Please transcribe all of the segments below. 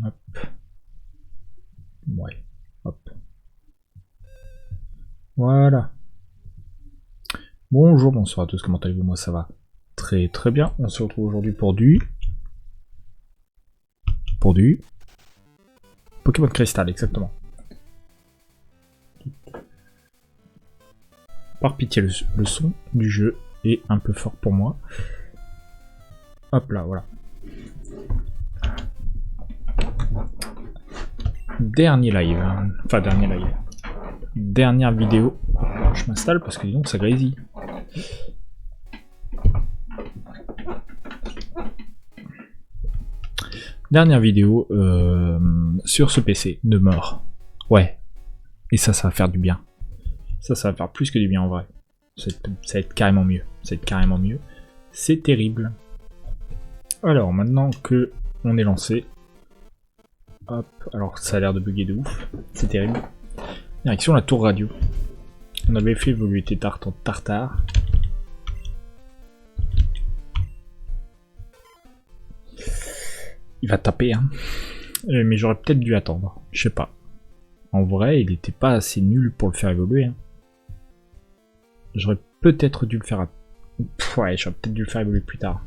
Hop. Ouais. Hop. Voilà. Bonjour, bonsoir à tous, comment allez-vous? Moi ça va très très bien. On se retrouve aujourd'hui pour du Pokémon Crystal, exactement. Par pitié, le son du jeu est un peu fort pour moi. Hop là, voilà. Dernier live. Enfin, dernier live. Dernière vidéo. Je m'installe parce que disons ça grésille. Dernière vidéo sur ce PC de mort. Ouais. Et ça va faire du bien. Ça va faire plus que du bien en vrai. Ça va être carrément mieux. Ça va être carrément mieux. C'est terrible. Alors, maintenant que on est lancé. Hop. Alors, ça a l'air de bugger de ouf. C'est terrible. Direction la tour radio. On avait fait évoluer Tétart en Tartare. Il va taper, hein. Mais j'aurais peut-être dû attendre. Je sais pas. En vrai, il était pas assez nul pour le faire évoluer. Hein. J'aurais peut-être dû le faire... ouais, j'aurais peut-être dû le faire évoluer plus tard.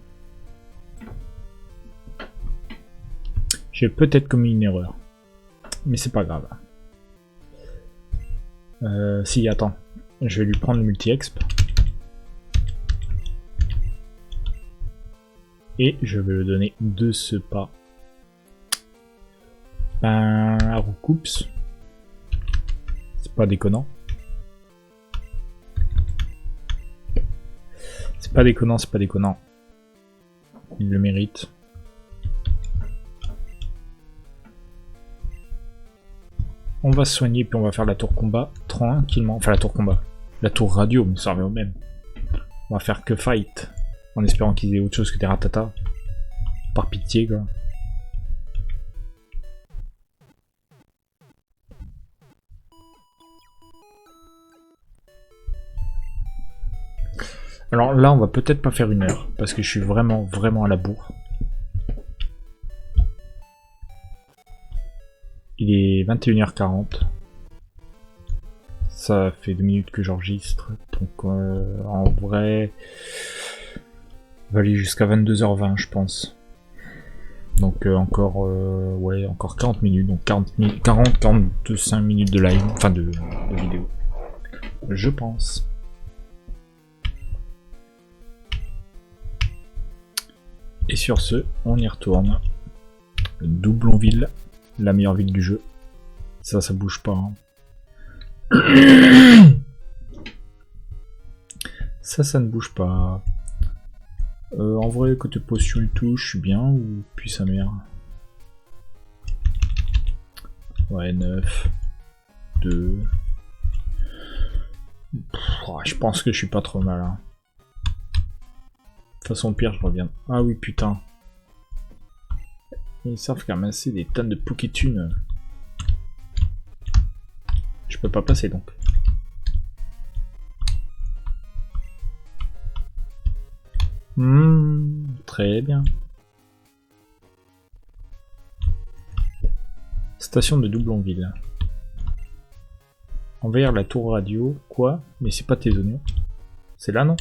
J'ai peut-être commis une erreur. Mais c'est pas grave. Si, attends. Je vais lui prendre le multi-exp. Et je vais le donner de ce pas. Ben, à Roucoups. C'est pas déconnant. C'est pas déconnant, c'est pas déconnant. Il le mérite. On va se soigner puis on va faire la tour combat tranquillement. Enfin la tour combat. La tour radio, mais ça revient au même. On va faire que fight. En espérant qu'ils aient autre chose que des ratatas. Par pitié quoi. Alors là on va peut-être pas faire 1 heure. Parce que je suis vraiment à la bourre. Il est 21h40. Ça fait 2 minutes que j'enregistre. Donc en vrai... on va aller jusqu'à 22h20 je pense. Donc encore ouais, encore 40 minutes. Donc 45 minutes de live. Enfin de vidéo. Je pense. Et sur ce, on y retourne. Doublonville. La meilleure ville du jeu. Ça bouge pas. Hein. Ça ne bouge pas. En vrai, côté potion et tout, je suis bien ou puis sa mère. Ouais, 9. 2. Je pense que je suis pas trop mal. Hein. De toute façon, pire, je reviens. Ah oui, putain. Ils savent ramasser des tonnes de Pokétunes. Je peux pas passer donc. Très bien. Station de Doublonville. Envahir la tour radio. Quoi? Mais c'est pas tes oignons. C'est là non?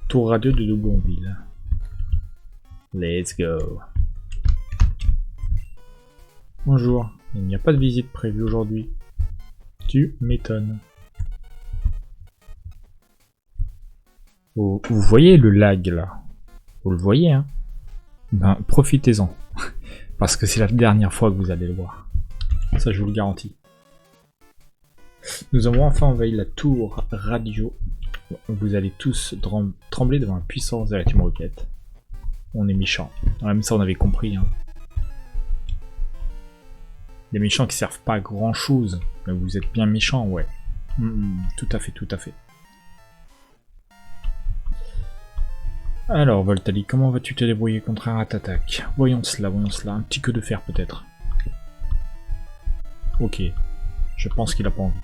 Tour radio de Doublonville. Let's go. Bonjour, il n'y a pas de visite prévue aujourd'hui. Tu m'étonnes. Vous voyez le lag là? Vous le voyez hein? Ben profitez-en. Parce que c'est la dernière fois que vous allez le voir. Ça je vous le garantis. Nous avons enfin envahi la tour radio. Vous allez tous trembler devant la puissance de la Team Rocket. On est méchants. Même ça on avait compris. Hein. Des méchants qui servent pas à grand chose. Mais vous êtes bien méchants, ouais. Tout à fait, tout à fait. Alors Voltali, comment vas-tu te débrouiller contre un rat-attaque? Voyons cela, voyons cela. Un petit queue de fer peut-être. Ok. Je pense qu'il a pas envie.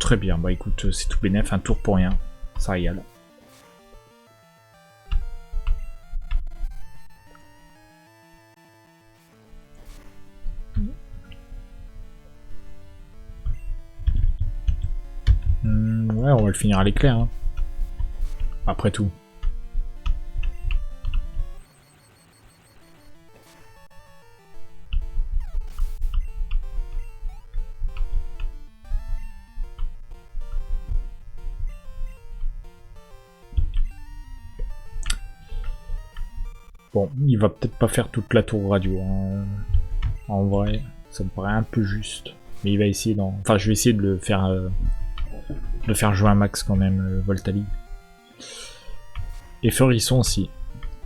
Très bien, bah écoute, c'est tout bénef, un tour pour rien. Ça régale. on va le finir à l'éclair. Hein. Après tout. Bon, il va peut-être pas faire toute la tour radio. Hein. En vrai, ça me paraît un peu juste. Mais il va essayer d'en... Enfin, je vais essayer de le faire jouer un max quand même, Voltali. Et Furisson aussi.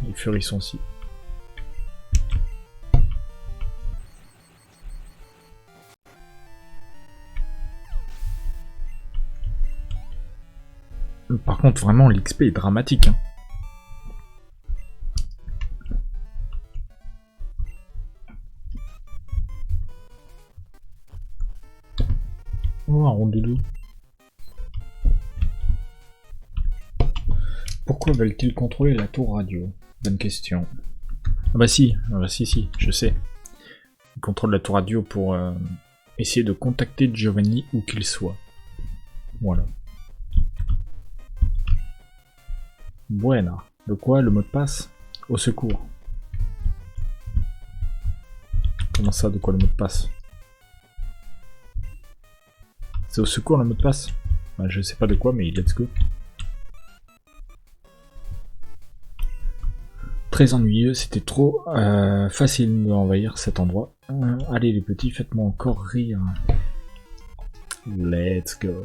Et Furisson aussi. Par contre, vraiment, l'XP est dramatique. Hein. Oh, un rondoudou. Pourquoi veulent-ils contrôler la tour radio? Bonne question. Ah bah si, je sais. Ils contrôlent la tour radio pour essayer de contacter Giovanni où qu'il soit. Voilà. Buena. De quoi? Le mot de passe? Au secours. Comment ça, de quoi le mot de passe? C'est au secours le mot de passe? Bah, je sais pas de quoi, mais let's go. Très ennuyeux, c'était trop facile d'envahir cet endroit. Allez les petits, faites-moi encore rire. Let's go.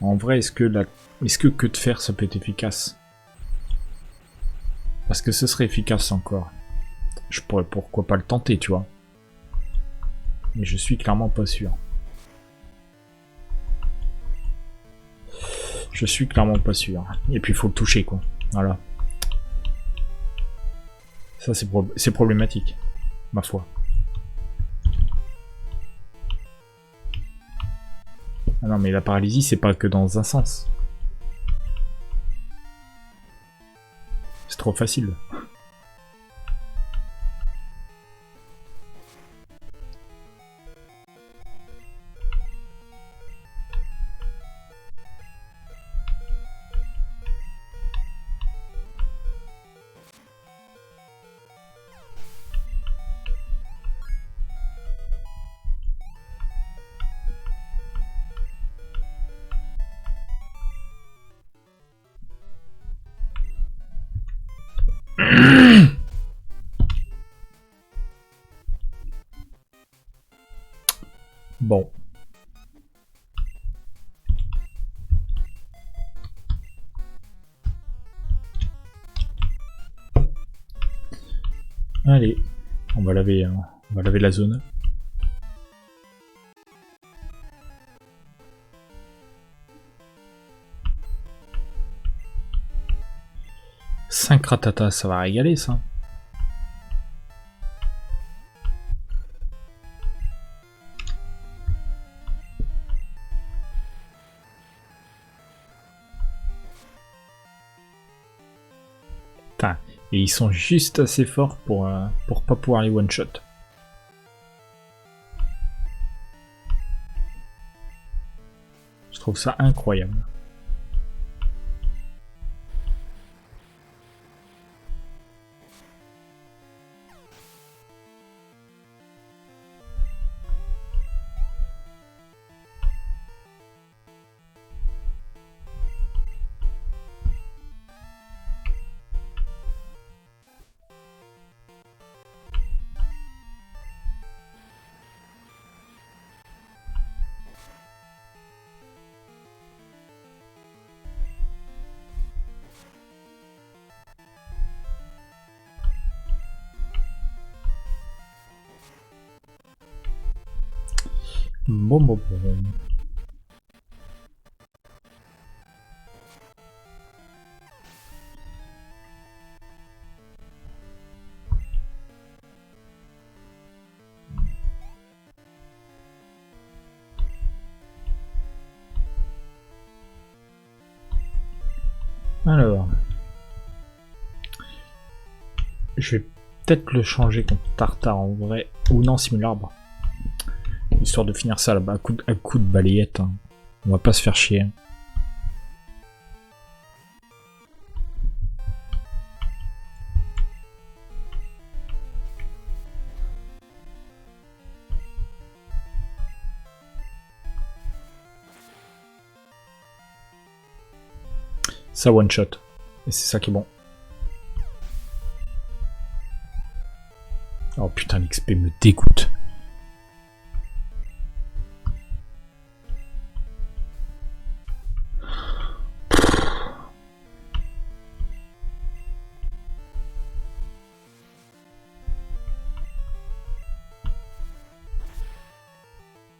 En vrai, est-ce que que de faire ça peut être efficace? Parce que ce serait efficace encore. Je pourrais pourquoi pas le tenter, tu vois. Mais je suis clairement pas sûr. Je suis clairement pas sûr. Et puis il faut le toucher, quoi. Voilà. Ça, c'est problématique, ma foi. Ah non, mais la paralysie, c'est pas que dans un sens. C'est trop facile. Bon. Allez, on va laver la zone. Cinq ratatas, ça va régaler ça. Putain, et ils sont juste assez forts pour pas pouvoir les one-shot. Je trouve ça incroyable. Bon. Alors, je vais peut-être le changer contre Tartare en vrai, ou non, Simularbre. Histoire de finir ça là-bas à coup de balayette. Hein. On va pas se faire chier. Ça one shot. Et c'est ça qui est bon. Oh putain, l'XP me dégoûte.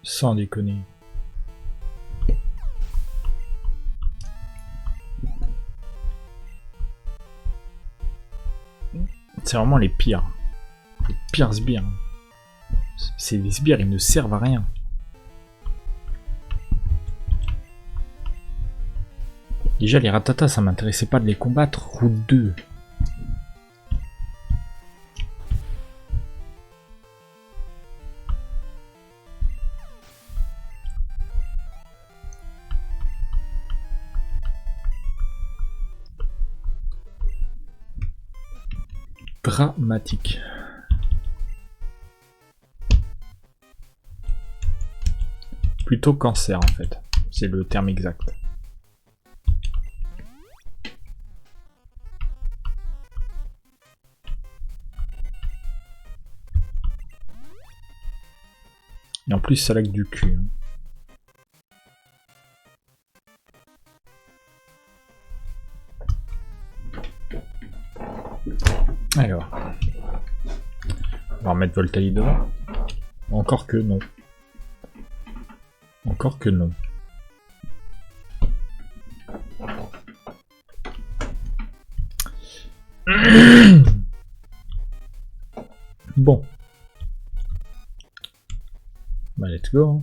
Sans déconner. C'est vraiment les pires. Les pires sbires. C'est les sbires, ils ne servent à rien. Déjà, les Ratata, ça m'intéressait pas de les combattre. Route 2. Dramatique. Plutôt cancer, en fait. C'est le terme exact. Et en plus, ça lag du cul. Alors. On va remettre Voltali devant. Encore que non. Encore que non. Bon. Bah, let's go.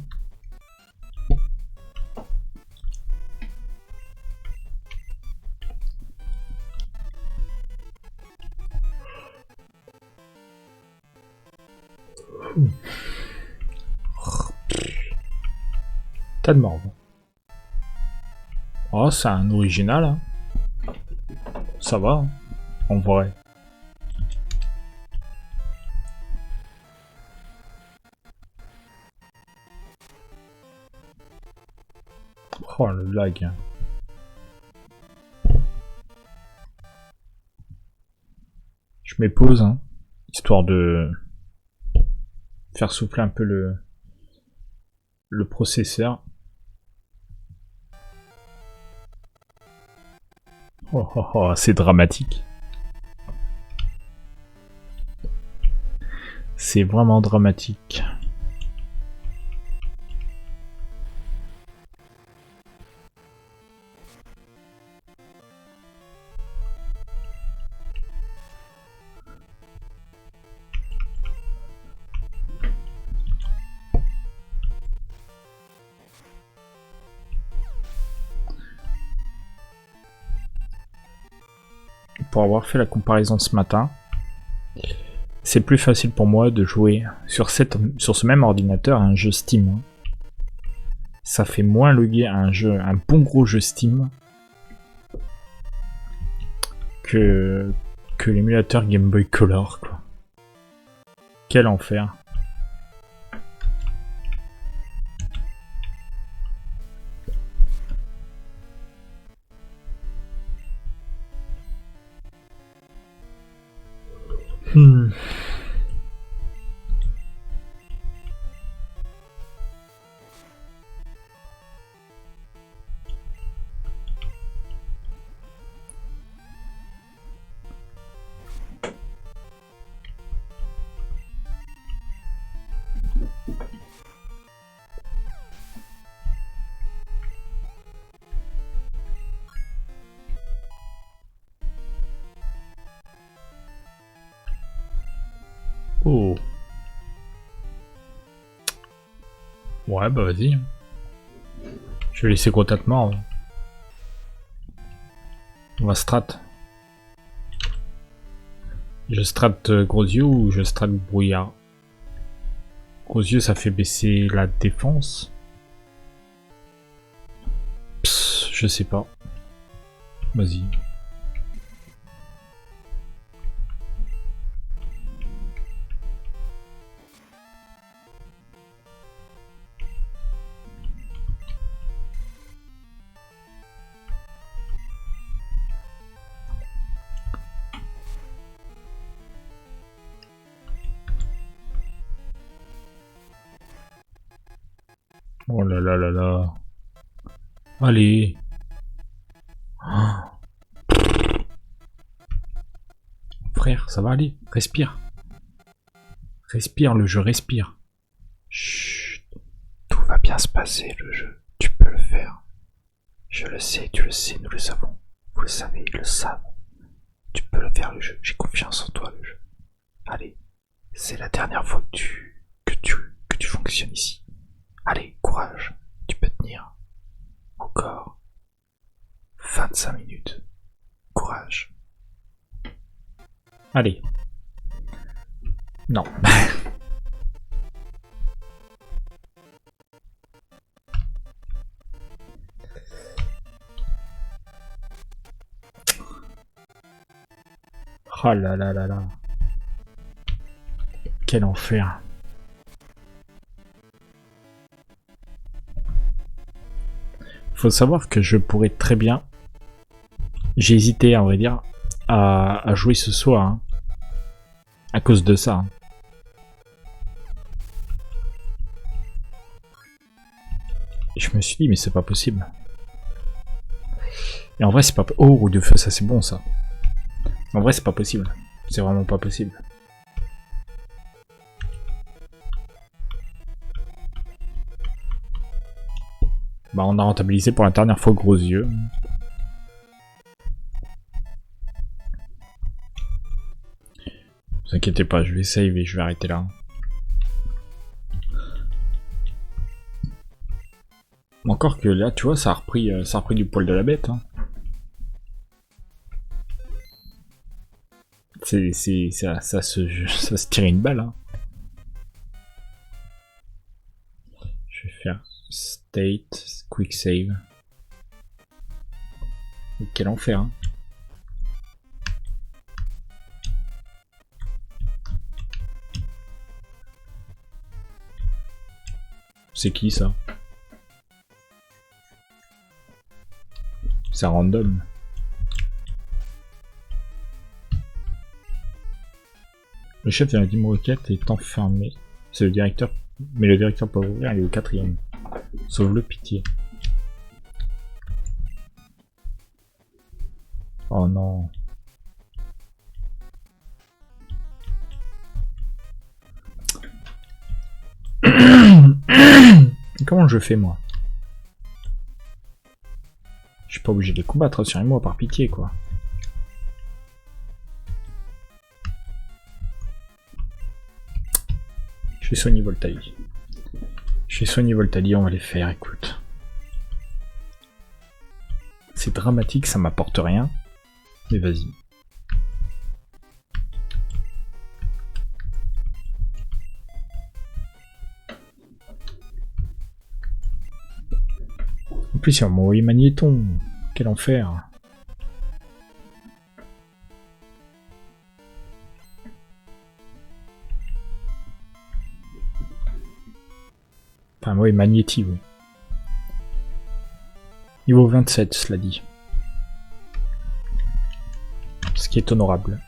Tas de morve. Oh, c'est un original. Hein. Ça va, hein, en vrai. Oh, le lag. Je mets pause, hein, histoire de faire souffler un peu le processeur. Oh, oh, oh, c'est dramatique. C'est vraiment dramatique. Pour avoir fait la comparaison ce matin, c'est plus facile pour moi de jouer sur ce même ordinateur à un jeu Steam. Ça fait moins loguer à un bon gros jeu Steam que l'émulateur Game Boy Color, quoi. Quel enfer. Oh. Ouais, bah vas-y. Je vais laisser gros tattement. On va strat. Je strat gros yeux ou je strat brouillard? Gros yeux, ça fait baisser la défense. Psst, je sais pas. Vas-y. Oh là là là là. Allez. Ah. Frère, ça va aller. Respire. Respire, le jeu respire. Chut. Tout va bien se passer, le jeu. Tu peux le faire. Je le sais, tu le sais, nous le savons. Vous le savez, ils le savent. Tu peux le faire, le jeu. J'ai confiance en toi, le jeu. Allez. C'est la dernière fois que tu fonctionnes ici. Allez, courage. Tu peux tenir. Encore 25 minutes. Courage. Allez. Non. Oh là là là là. Quel enfer. Faut savoir que je pourrais très bien... J'ai hésité, à vrai dire, à jouer ce soir. Hein, à cause de ça. Hein. Et je me suis dit, mais c'est pas possible. Et en vrai, c'est pas... Oh, roue de feu, ça c'est bon, ça. En vrai, c'est pas possible. C'est vraiment pas possible. Bah, on a rentabilisé pour la dernière fois gros yeux. Ne vous inquiétez pas, je vais save et je vais arrêter là. Encore que là, tu vois, ça a repris du poil de la bête. Hein. Ça se tire une balle. Hein. Je vais faire state, quick save. Et quel enfer. Hein. C'est qui ça? C'est random. Le chef de la Team Rocket est enfermé. C'est le directeur. Mais le directeur peut ouvrir, il est au 4ème. Sauve-le, pitié. Oh non. Comment je fais moi? Je suis pas obligé de les combattre, rassurez-moi, par pitié quoi. Je vais soigner Voltaï. Je vais soigner Voltaï, on va les faire, écoute. C'est dramatique, ça m'apporte rien. Mais vas-y. En plus, il va m'envoyer Magnéton. Quel enfer. Enfin, oui, Magnéti, oui. Niveau 27, cela dit. Ce qui est honorable.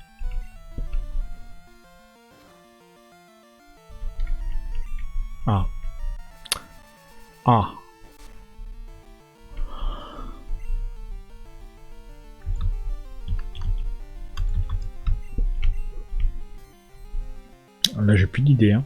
Ah. Ah. Là, j'ai plus d'idée, hein.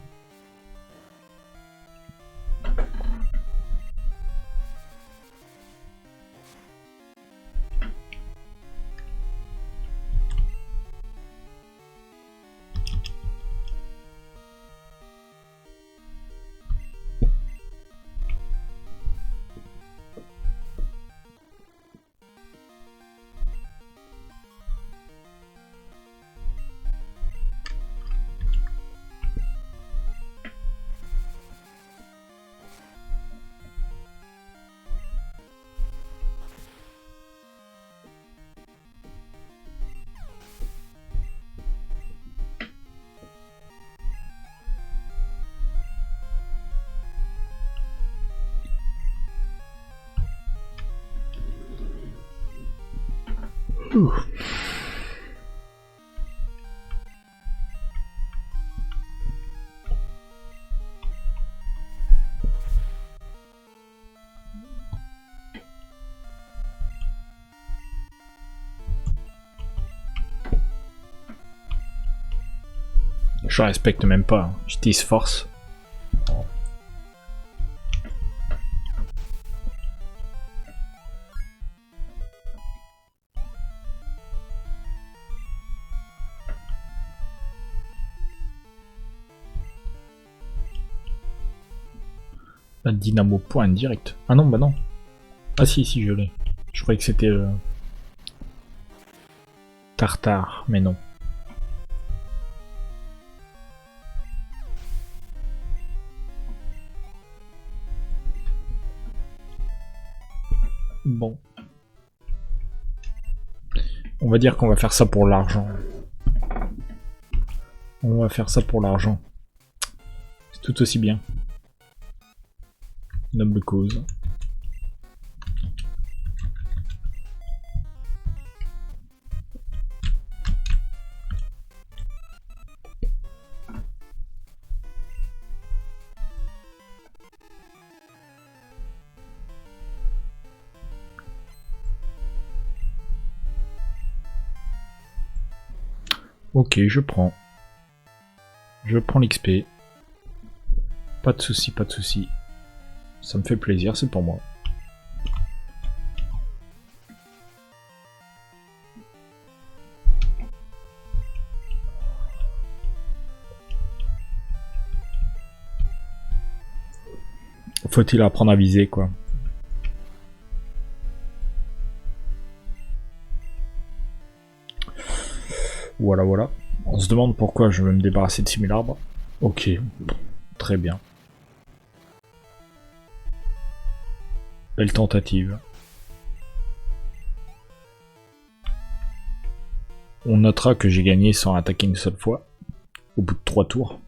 Ouh. Je respecte même pas, hein. J'utilise force. La dynamo point direct. Ah non, bah non. Ah si, si, je l'ai. Je croyais que c'était Tartare, mais non. Bon. On va dire qu'on va faire ça pour l'argent. On va faire ça pour l'argent. C'est tout aussi bien. Noble cause. Ok, je prends. Je prends l'XP. Pas de souci, pas de souci. Ça me fait plaisir, c'est pour moi. Faut-il apprendre à viser, quoi. Voilà, voilà. On se demande pourquoi je veux me débarrasser de 6000 arbres. Ok, très bien. Belle tentative. On notera que j'ai gagné sans attaquer une seule fois, au bout de 3 tours.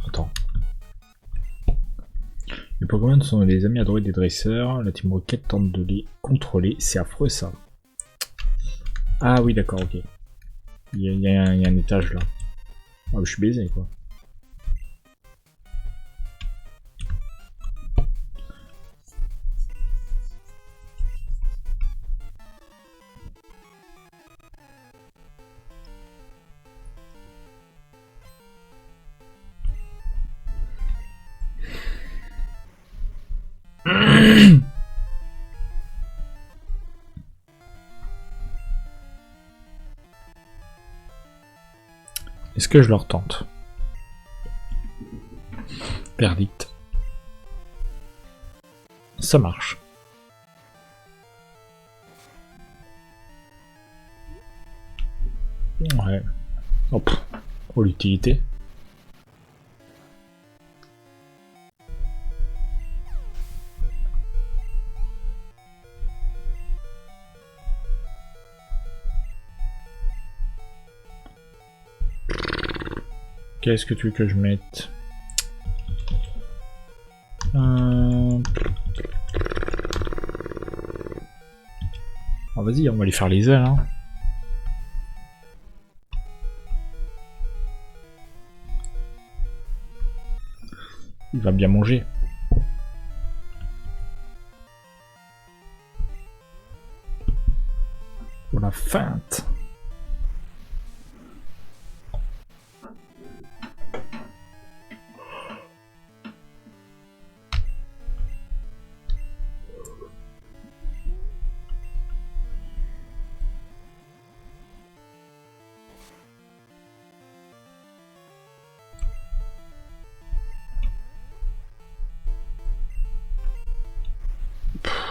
Attends. Les Pokémon sont des amis adorés des dresseurs. La Team Rocket tente de les contrôler. C'est affreux ça. Ah oui, d'accord, ok. Il y a un étage là. Ah, je suis baisé quoi. Est-ce que je leur tente? Verdict. Ça marche. Ouais. Hop. Oh, l'utilité. Qu'est-ce que tu veux que je mette? Oh, vas-y, on va lui faire les ailes. Hein. Il va bien manger. Oh la feinte.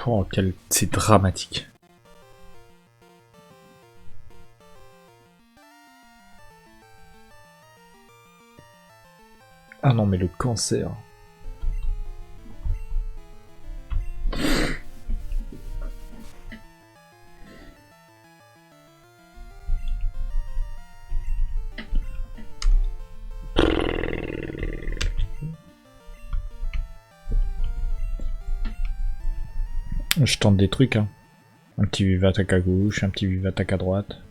Oh, quel... c'est dramatique. Ah non, mais le cancer. Je tente des trucs, hein. Un petit vive-attaque à gauche, un petit vive-attaque à droite.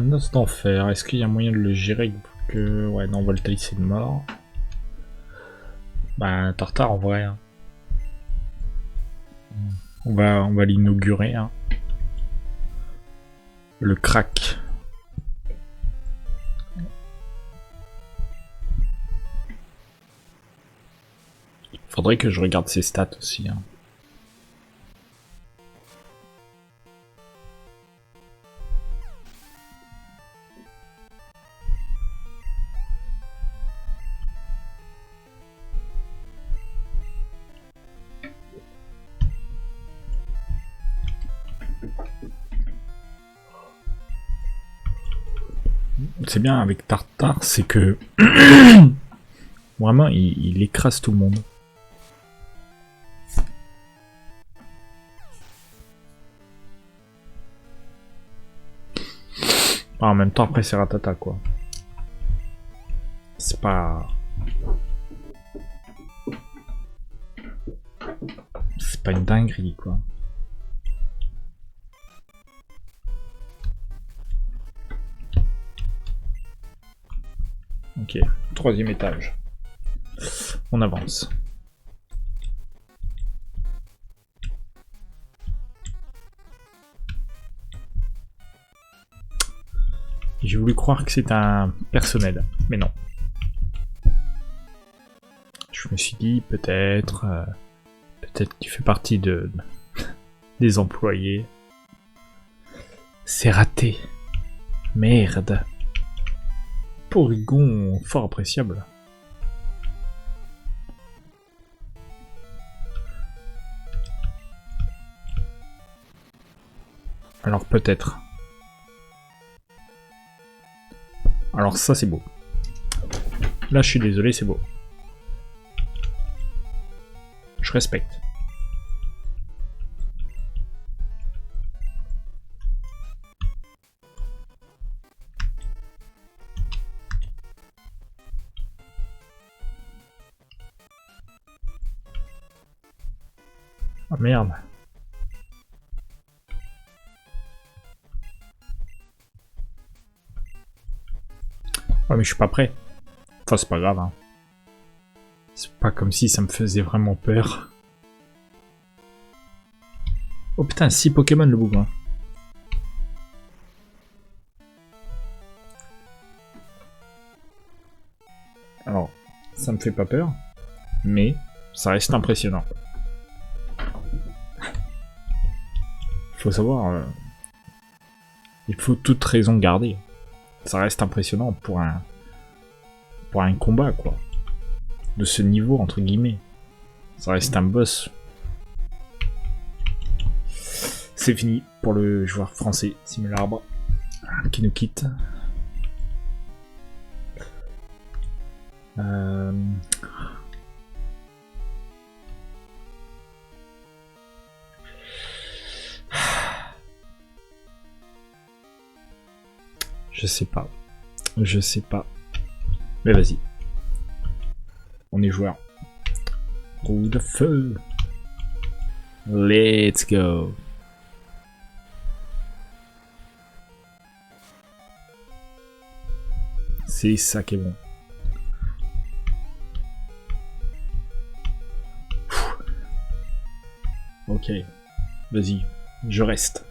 Noce d'enfer, est-ce qu'il y a moyen de le gérer que... Ouais, non, Voltaï c'est mort. Bah, Tartare en vrai. Hein. On va l'inaugurer. Hein. Le crack. Faudrait que je regarde ses stats aussi. Hein. C'est bien avec Tartare, c'est que vraiment il écrase tout le monde. Ah, en même temps après c'est Ratata quoi. C'est pas une dinguerie quoi. Ok, 3e étage. On avance. J'ai voulu croire que c'est un personnel, mais non. Je me suis dit peut-être qu'il fait partie des employés. C'est raté. Merde. Porygon fort appréciable. Alors peut-être. Alors ça c'est beau. Là je suis désolé, c'est beau. Je respecte. Ah merde. Ouais mais je suis pas prêt. Enfin c'est pas grave hein. C'est pas comme si ça me faisait vraiment peur. Oh putain, 6 Pokémon le bougre. Alors, ça me fait pas peur, mais ça reste impressionnant. Faut savoir, il faut toute raison garder. Ça reste impressionnant pour un combat quoi, de ce niveau entre guillemets. Ça reste un boss. C'est fini pour le joueur français Simularbre qui nous quitte. Je sais pas. Je sais pas. Mais vas-y. On est joueur. Roue de feu. Let's go. C'est ça qui est bon. Ok. Vas-y. Je reste.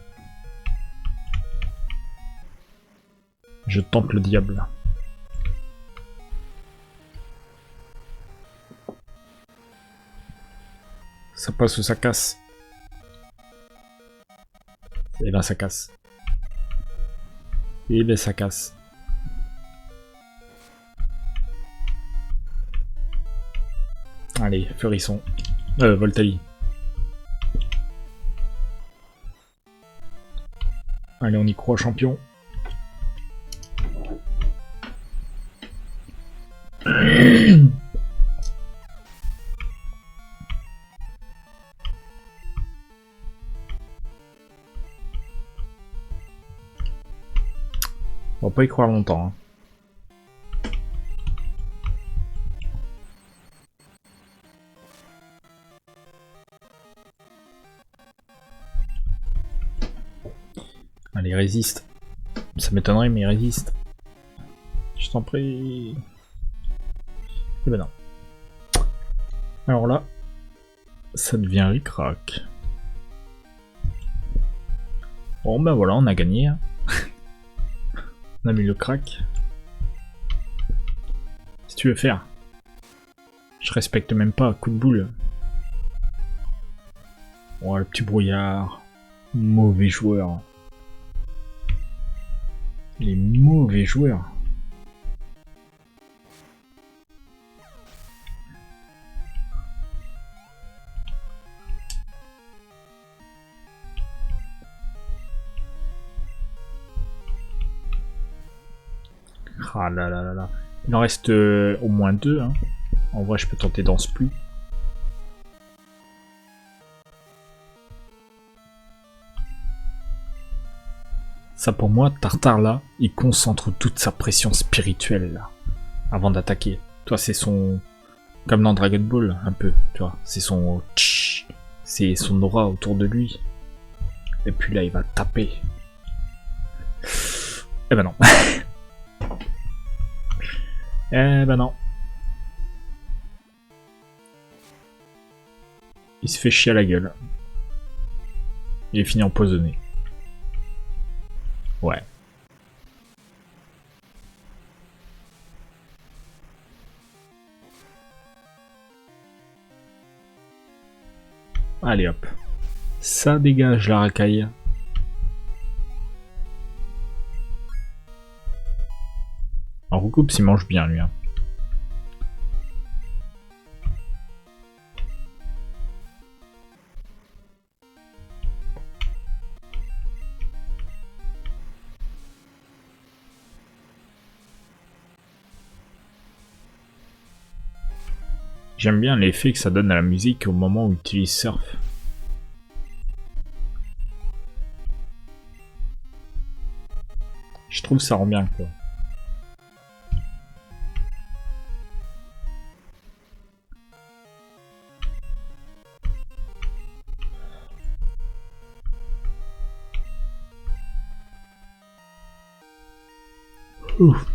Je tente le diable. Ça passe ou ça casse. Et ben ça casse. Et ben ça casse. Allez, Fleurisson. Voltaï. Allez, on y croit, champion. On va pas y croire longtemps. Hein. Allez, résiste. Ça m'étonnerait, mais il résiste. Je t'en prie. Et ben non. Alors là, ça devient ric-rac. Bon ben voilà, on a gagné. Hein. On a mis le crack. Si tu veux faire. Je respecte même pas, coup de boule. Oh, le petit brouillard. Mauvais joueur. Les mauvais joueurs. Ah là là là là. Il en reste au moins 2. Hein. En vrai, je peux tenter danse plus. Ça pour moi, Tartare là, il concentre toute sa pression spirituelle là, avant d'attaquer. Toi, c'est son... Comme dans Dragon Ball, un peu, tu vois. C'est son... C'est son aura autour de lui. Et puis là, il va taper. Eh ben non. Eh ben non. Il se fait chier à la gueule. Il est fini empoisonné. Ouais. Allez hop. Ça dégage la racaille. En recoupe, s'il mange bien lui. Hein. J'aime bien l'effet que ça donne à la musique au moment où il utilise Surf. Je trouve ça rend bien quoi. Ouf.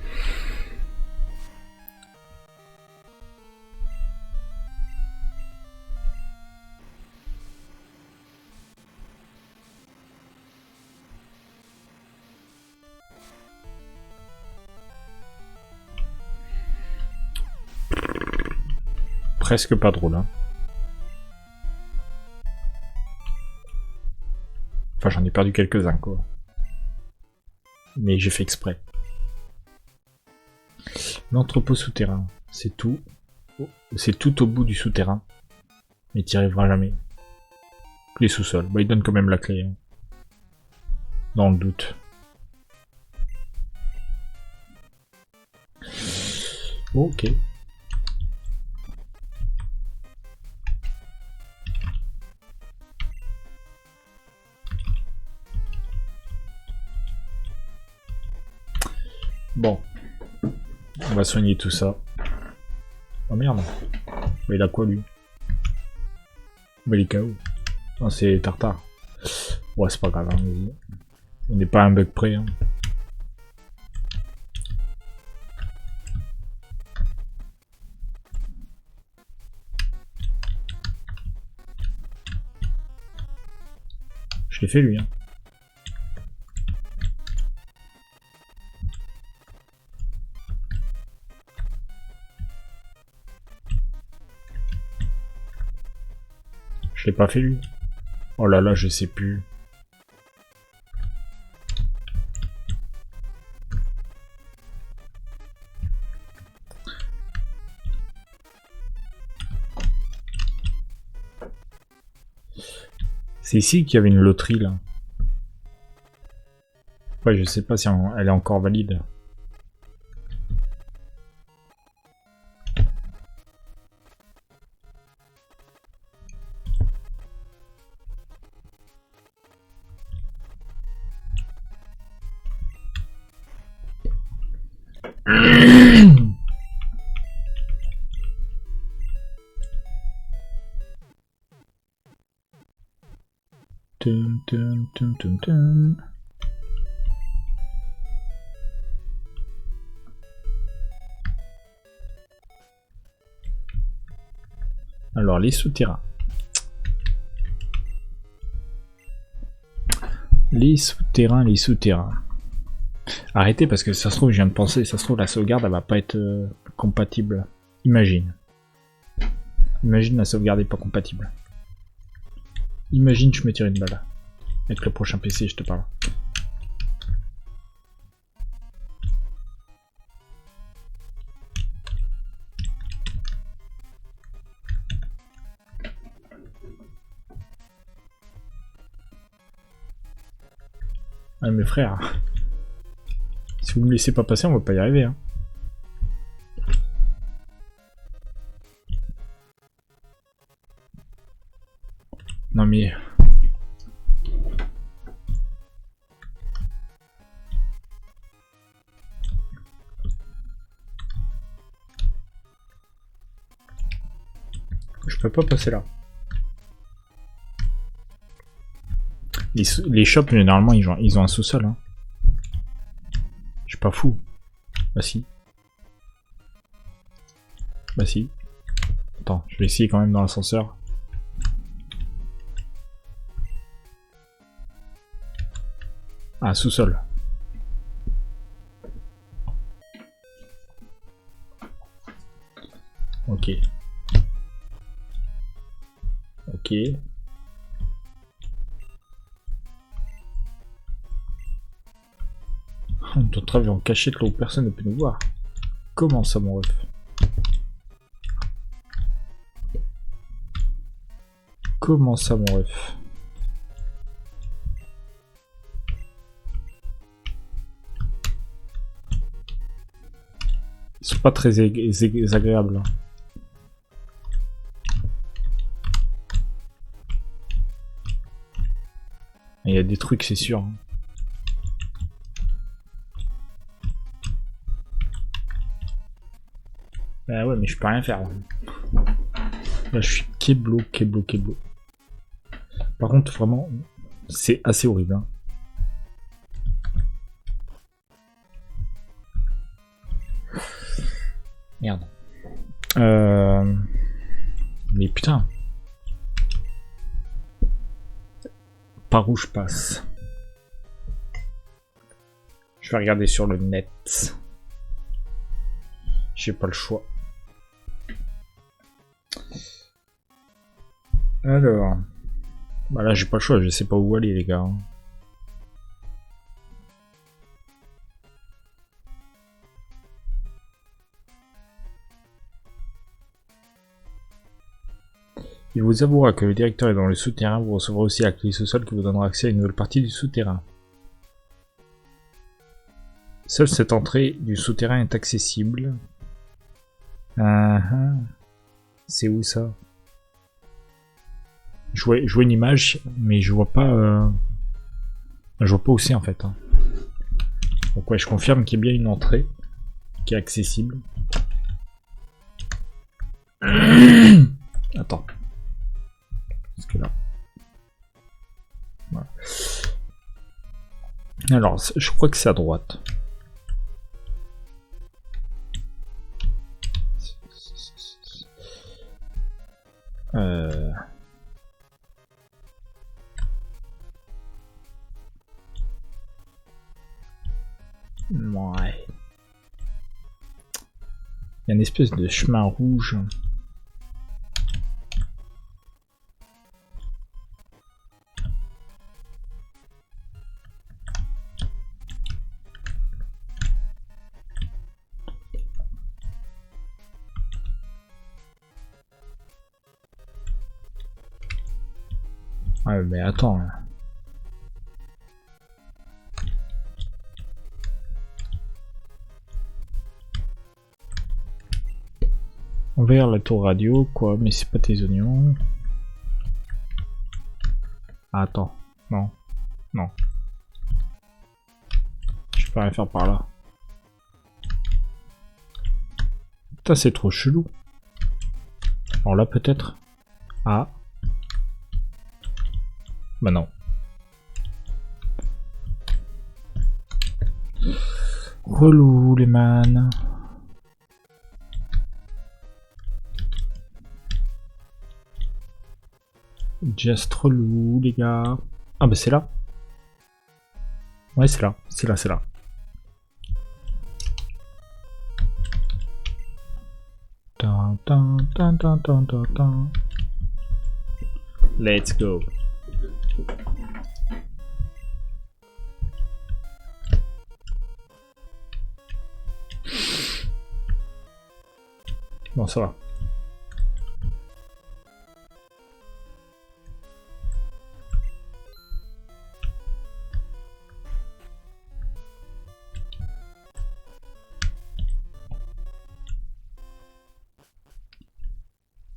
Presque pas drôle, hein. Enfin, j'en ai perdu quelques-uns, quoi. Mais j'ai fait exprès. L'entrepôt souterrain, c'est tout. C'est tout au bout du souterrain. Mais t'y arriveras jamais. Les sous-sols. Bah, il donne quand même la clé. Hein. Dans le doute. Ok. Bon. On va soigner tout ça. Oh merde. Mais il a quoi lui? Mais il est KO. Non, c'est Tartare. Ouais, c'est pas grave. Hein. On n'est pas à un bug près. Hein. Je l'ai fait lui. Hein. Je l'ai pas fait lui. Oh là là, je sais plus. C'est ici qu'il y avait une loterie, là. Ouais, je sais pas si elle est encore valide. Tum, tum, tum, tum, tum. Alors, les souterrains. Les souterrains. Arrêtez parce que ça se trouve, je viens de penser, ça se trouve la sauvegarde elle va pas être compatible. Imagine. Imagine la sauvegarde est pas compatible. Imagine je me tire une balle. Avec le prochain PC, je te parle. Ah mes frères, si vous me laissez pas passer, on va pas y arriver. Hein. Non mais... Je peux pas passer là. Les shops, généralement, ils ont un sous-sol. Hein. Je suis pas fou. Bah si. Bah si. Attends, je vais essayer quand même dans l'ascenseur. Ah, sous-sol. Ok. Ok. On doit travailler en cachette là où personne ne peut nous voir. Comment ça, mon ref? Comment ça, mon ref? Ils sont pas très agréables. Hein. Il y a des trucs, c'est sûr. Hein. Bah ouais, mais je peux rien faire. Là, je suis keblo. Par contre, vraiment, c'est assez horrible. Hein. Merde. Mais putain. Par où je passe? Je vais regarder sur le net. J'ai pas le choix. Alors. Bah là, j'ai pas le choix, je sais pas où aller, les gars. Il vous avouera que le directeur est dans le souterrain, vous recevrez aussi la clé sous-sol qui vous donnera accès à une nouvelle partie du souterrain. Seule cette entrée du souterrain est accessible. C'est où ça? Je vois une image, mais je vois pas... Je vois pas où c'est en fait. Hein. Donc ouais, je confirme qu'il y a bien une entrée qui est accessible. Attends. Parce que là... Voilà. Alors, je crois que c'est à droite. Ouais. Il y a une espèce de chemin rouge. Ah mais attends. Envers la tour radio, quoi, mais c'est pas tes oignons. Ah, attends, non, non. Je peux rien faire par là. Putain, c'est trop chelou. Alors là, peut-être. Ah. Bah non. Relou, les man. Just relou, les gars. Ah bah c'est là. Ouais, c'est là, c'est là, c'est là. Let's go. Bon, ça va.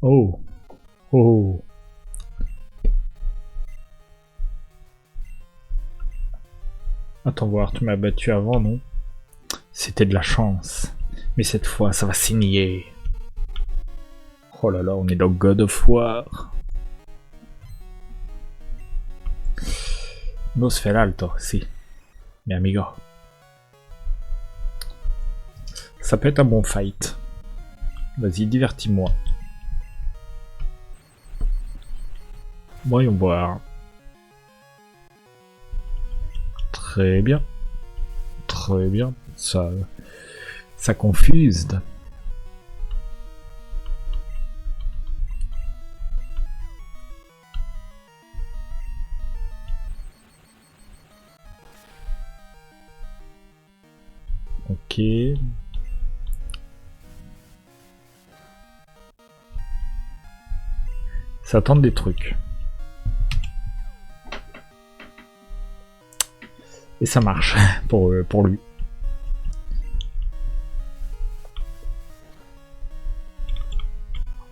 Oh. Oh. Attends voir, tu m'as battu avant, non? C'était de la chance. Mais cette fois, ça va signer. Oh là là, on est dans God of War. No se fait l'alto, si. Mi amigo. Ça peut être un bon fight. Vas-y, divertis-moi. Voyons voir. Très bien. Très bien. Ça confuse. Ok. Ça tente des trucs. Et ça marche pour lui.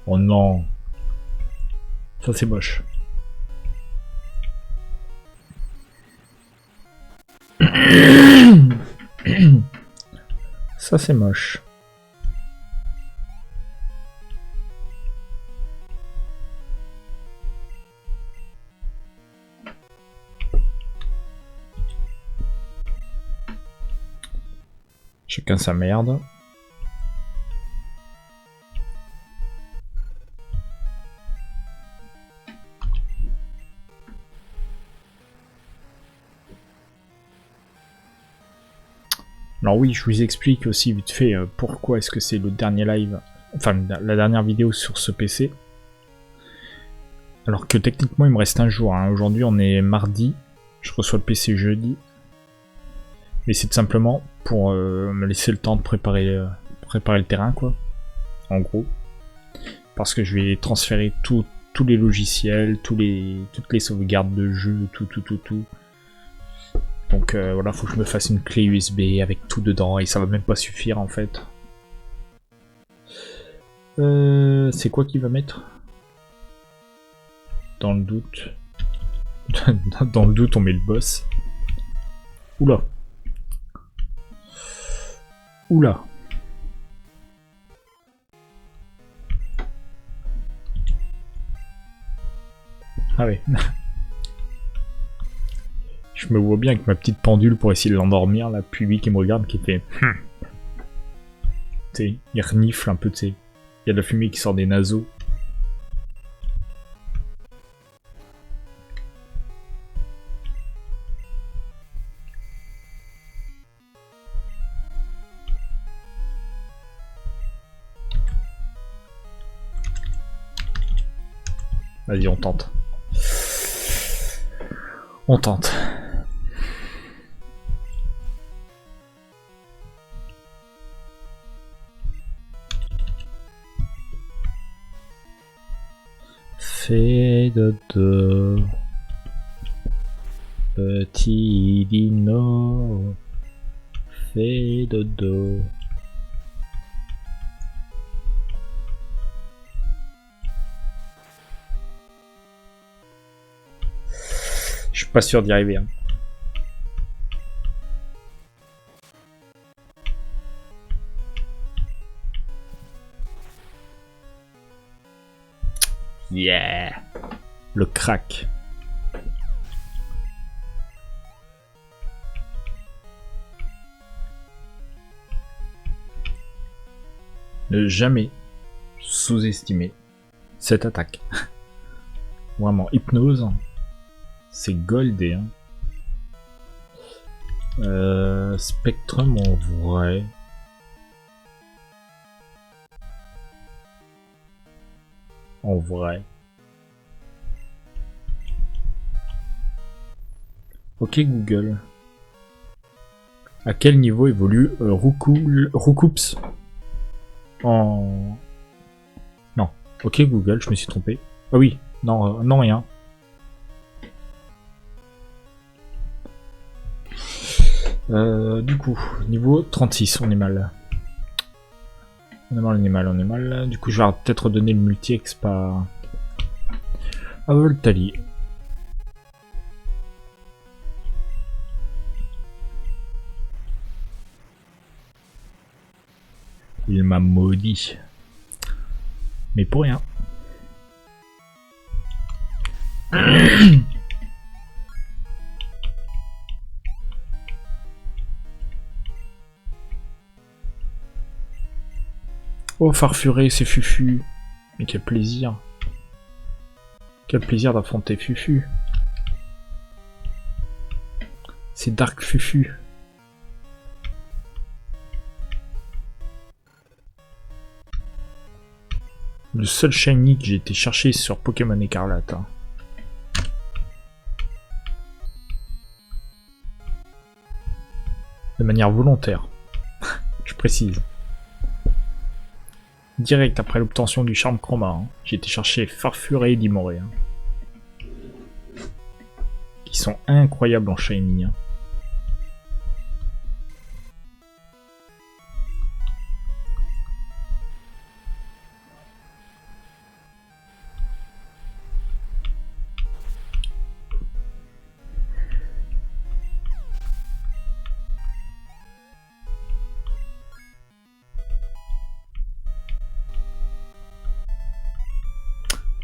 Oh non. Ça c'est moche. Ça c'est moche. Chacun sa merde. Alors oui, je vous explique aussi vite fait pourquoi est-ce que c'est le dernier live, enfin la dernière vidéo sur ce PC. Alors que techniquement il me reste un jour, hein. Aujourd'hui on est mardi, je reçois le PC jeudi. Mais c'est tout simplement pour me laisser le temps de préparer le terrain, quoi. En gros. Parce que je vais transférer tous les logiciels, toutes les sauvegardes de jeu, tout. Donc voilà, faut que je me fasse une clé USB avec tout dedans et ça va même pas suffire en fait. C'est quoi qu'il va mettre? Dans le doute. Dans le doute, on met le boss. Oula. Oula. Ah ouais. Je me vois bien avec ma petite pendule pour essayer de l'endormir, là, puis lui qui me regarde, qui fait... Tu sais, il renifle un peu, tu sais. Il y a de la fumée qui sort des naseaux. Vas-y, on tente. On tente. Fait de deux. Petit dino, fais dodo. Je suis pas sûr d'y arriver. Hein. Yeah, le crack. Ne jamais sous-estimer cette attaque. Vraiment, hypnose, c'est goldé. Hein. Spectrum en vrai. En vrai. Ok Google. À quel niveau évolue Roucoups en... Non. Ok Google, je me suis trompé. Ah oui, non, non rien. Du coup, niveau 36, on est mal. On est mal. Du coup, je vais peut-être donner le multi-exp à Voltali. Il m'a maudit. Mais pour rien. Oh, Farfuré, c'est Fufu. Mais quel plaisir. Quel plaisir d'affronter Fufu. C'est Dark Fufu. Le seul shiny que j'ai été chercher sur Pokémon Écarlate. Hein. De manière volontaire. Je précise. Direct après l'obtention du charme chroma. Hein. J'ai été chercher Farfuré et Dimoré. Hein. Qui sont incroyables en shiny. Hein.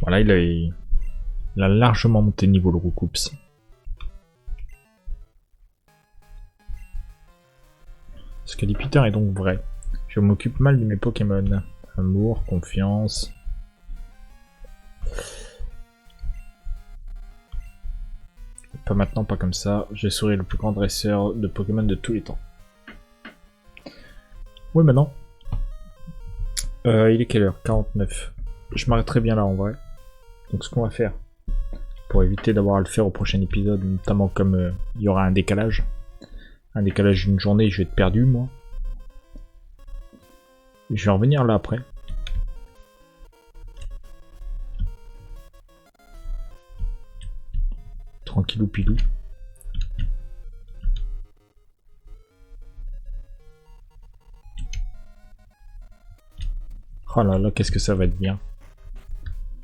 Voilà, il a largement monté niveau le Roucoups. Scalipiter est donc vrai. Je m'occupe mal de mes Pokémon. Amour, confiance. Pas maintenant, pas comme ça. Je serai le plus grand dresseur de Pokémon de tous les temps. Oui, maintenant. Il est quelle heure? 49. Je m'arrêterai bien là en vrai. Donc ce qu'on va faire, pour éviter d'avoir à le faire au prochain épisode, notamment comme il y aura un décalage d'une journée, je vais être perdu moi. Je vais revenir là après. Tranquillou pilou. Oh là là, qu'est-ce que ça va être bien.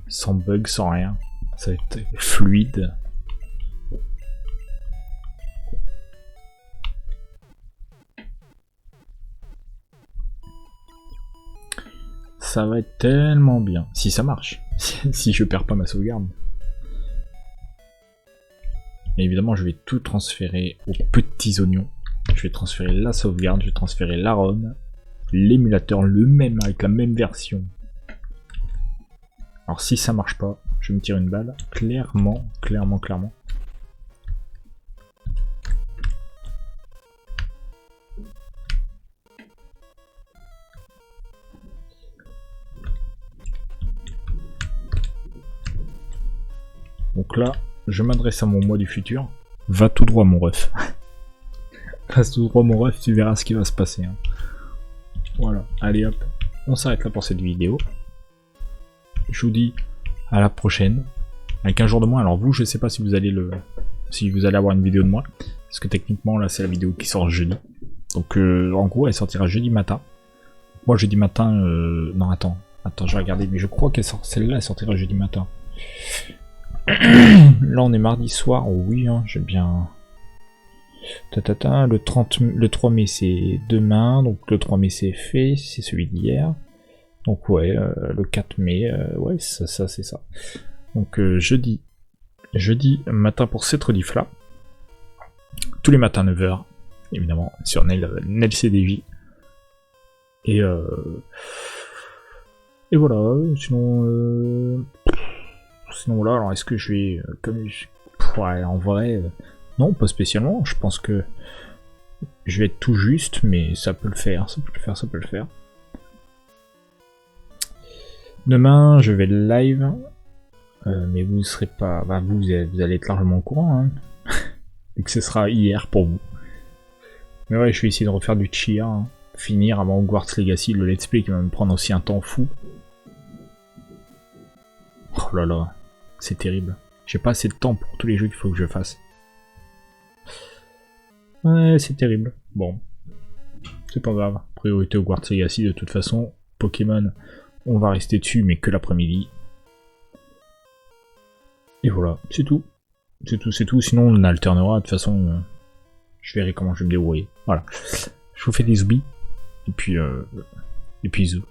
Sans bug, sans rien. Ça va être fluide. Ça va être tellement bien. Si ça marche. Si je perds pas ma sauvegarde. Mais évidemment, je vais tout transférer aux petits oignons. Je vais transférer la sauvegarde, je vais transférer la ROM. L'émulateur, le même, avec la même version. Alors si ça marche pas, je vais me tirer une balle. Clairement. Donc là, je m'adresse à mon moi du futur. Va tout droit mon ref. Va tout droit mon ref, tu verras ce qui va se passer. Hein. Voilà, allez hop, on s'arrête là pour cette vidéo. Je vous dis à la prochaine. Avec un jour de moins, alors vous, je sais pas si vous allez si vous allez avoir une vidéo de moi. Parce que techniquement, là, c'est la vidéo qui sort jeudi. Donc, en gros, elle sortira jeudi matin. Moi, jeudi matin... non, attends, je vais regarder. Mais je crois qu'elle sort... Celle-là, elle sortira jeudi matin. Là, on est mardi soir. Oh oui, hein, j'aime bien... Le 3 mai, c'est demain. Donc, le 3 mai, c'est fait. C'est celui d'hier. Donc, ouais, le 4 mai... ouais, ça c'est ça. Donc, jeudi matin pour cette rediff-là. Tous les matins 9h, évidemment, sur Nel CDJ. Et voilà, sinon voilà, alors est-ce que je vais... ouais, en vrai, non, pas spécialement, je pense que je vais être tout juste, mais ça peut le faire, ça peut le faire. Demain, je vais live, mais vous serez pas... Bah, vous allez être largement au courant, hein. Et que ce sera hier pour vous. Mais ouais, je vais essayer de refaire du Chia, hein. Finir avant Hogwarts Legacy, le let's play qui va me prendre aussi un temps fou. Oh là là, c'est terrible. J'ai pas assez de temps pour tous les jeux qu'il faut que je fasse. Ouais, c'est terrible. Bon, c'est pas grave. Priorité Hogwarts Legacy de toute façon. Pokémon, on va rester dessus, mais que l'après-midi. Et voilà, c'est tout. C'est tout, sinon on alternera, de toute façon, je verrai comment je vais me débrouiller. Voilà. Je vous fais des zoubi, et puis zou.